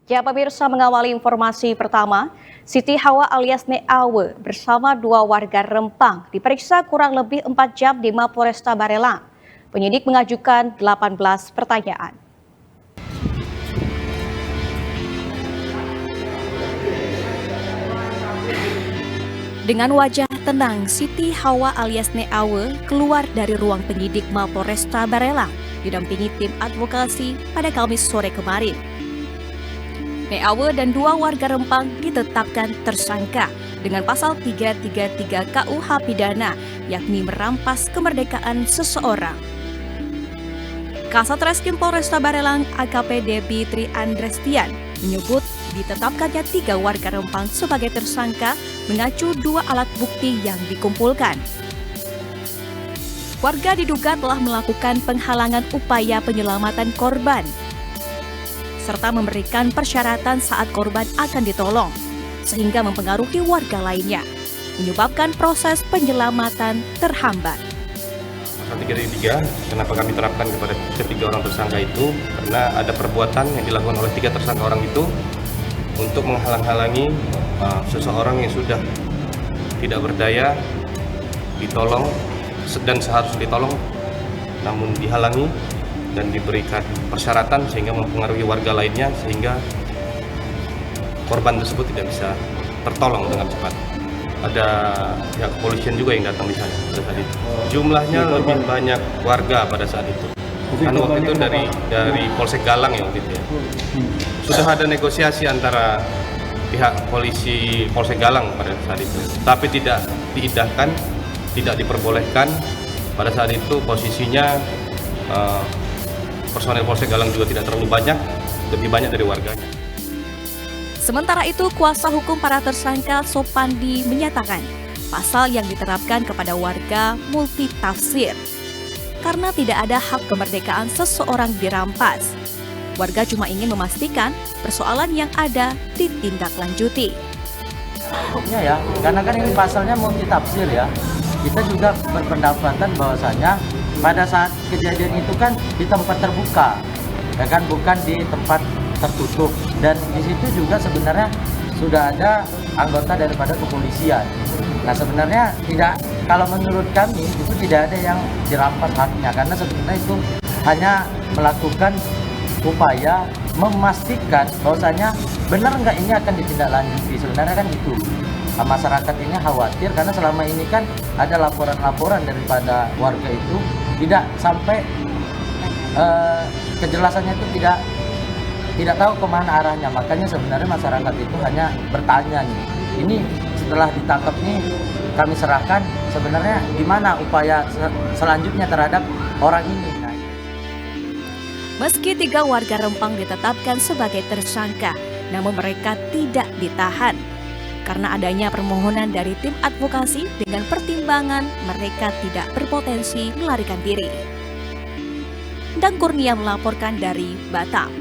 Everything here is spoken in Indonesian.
Ya, pemirsa, mengawali informasi pertama, Siti Hawa alias Nek Awe bersama dua warga Rempang diperiksa kurang lebih 4 jam di Mapolresta Barelang. Penyidik mengajukan 18 pertanyaan. Dengan wajah tenang, Siti Hawa alias Nek Awe keluar dari ruang penyidik Mapolresta Barelang didampingi tim advokasi pada Kamis sore kemarin. Nek Awe dan dua warga Rempang ditetapkan tersangka dengan pasal 333 KUH pidana, yakni merampas kemerdekaan seseorang. Kasat Reskrim Polresta Barelang AKP Debi Tri Andrestian menyebut ditetapkannya 3 warga Rempang sebagai tersangka mengacu 2 alat bukti yang dikumpulkan. Warga diduga telah melakukan penghalangan upaya penyelamatan korban, serta memberikan persyaratan saat korban akan ditolong, sehingga mempengaruhi warga lainnya, menyebabkan proses penyelamatan terhambat. Pasal 333, kenapa kami terapkan kepada ketiga orang tersangka itu? Karena ada perbuatan yang dilakukan oleh 3 tersangka orang itu untuk menghalang-halangi seseorang yang sudah tidak berdaya, ditolong dan seharusnya ditolong, namun dihalangi dan diberikan persyaratan sehingga mempengaruhi warga lainnya, sehingga korban tersebut tidak bisa tertolong dengan cepat. Ada pihak kepolisian juga yang datang di sana pada saat itu. Jumlahnya lebih banyak warga pada saat itu. Kan waktu itu dari Polsek Galang ya waktu itu ya. Sudah ada negosiasi antara pihak polisi Polsek Galang pada saat itu, tapi tidak diindahkan, tidak diperbolehkan. Pada saat itu posisinya personel Polsek Galang juga tidak terlalu banyak, lebih banyak dari warganya. Sementara itu, kuasa hukum para tersangka Sopandi menyatakan pasal yang diterapkan kepada warga multitafsir karena tidak ada hak kemerdekaan seseorang dirampas. Warga cuma ingin memastikan persoalan yang ada ditindaklanjuti. Ya, karena kan ini pasalnya multitafsir ya. Kita juga berpendapatan bahwasanya pada saat kejadian itu kan di tempat terbuka, ya kan, bukan di tempat tertutup, dan di situ juga sebenarnya sudah ada anggota daripada kepolisian. Nah, sebenarnya tidak, kalau menurut kami itu tidak ada yang dirampas haknya, karena sebenarnya itu hanya melakukan upaya memastikan bahwasanya benar nggak ini akan ditindaklanjuti. Sebenarnya kan itu. Nah, masyarakat ini khawatir karena selama ini kan ada laporan-laporan daripada warga itu tidak sampai kejelasannya itu tidak tahu kemana arahnya. Makanya sebenarnya masyarakat itu hanya bertanya nih, ini setelah ditangkap nih kami serahkan, sebenarnya gimana upaya selanjutnya terhadap orang ini. Meski 3 warga Rempang ditetapkan sebagai tersangka, namun mereka tidak ditahan karena adanya permohonan dari tim advokasi dengan pertimbangan mereka tidak berpotensi melarikan diri. Dan Kurnia melaporkan dari Batam.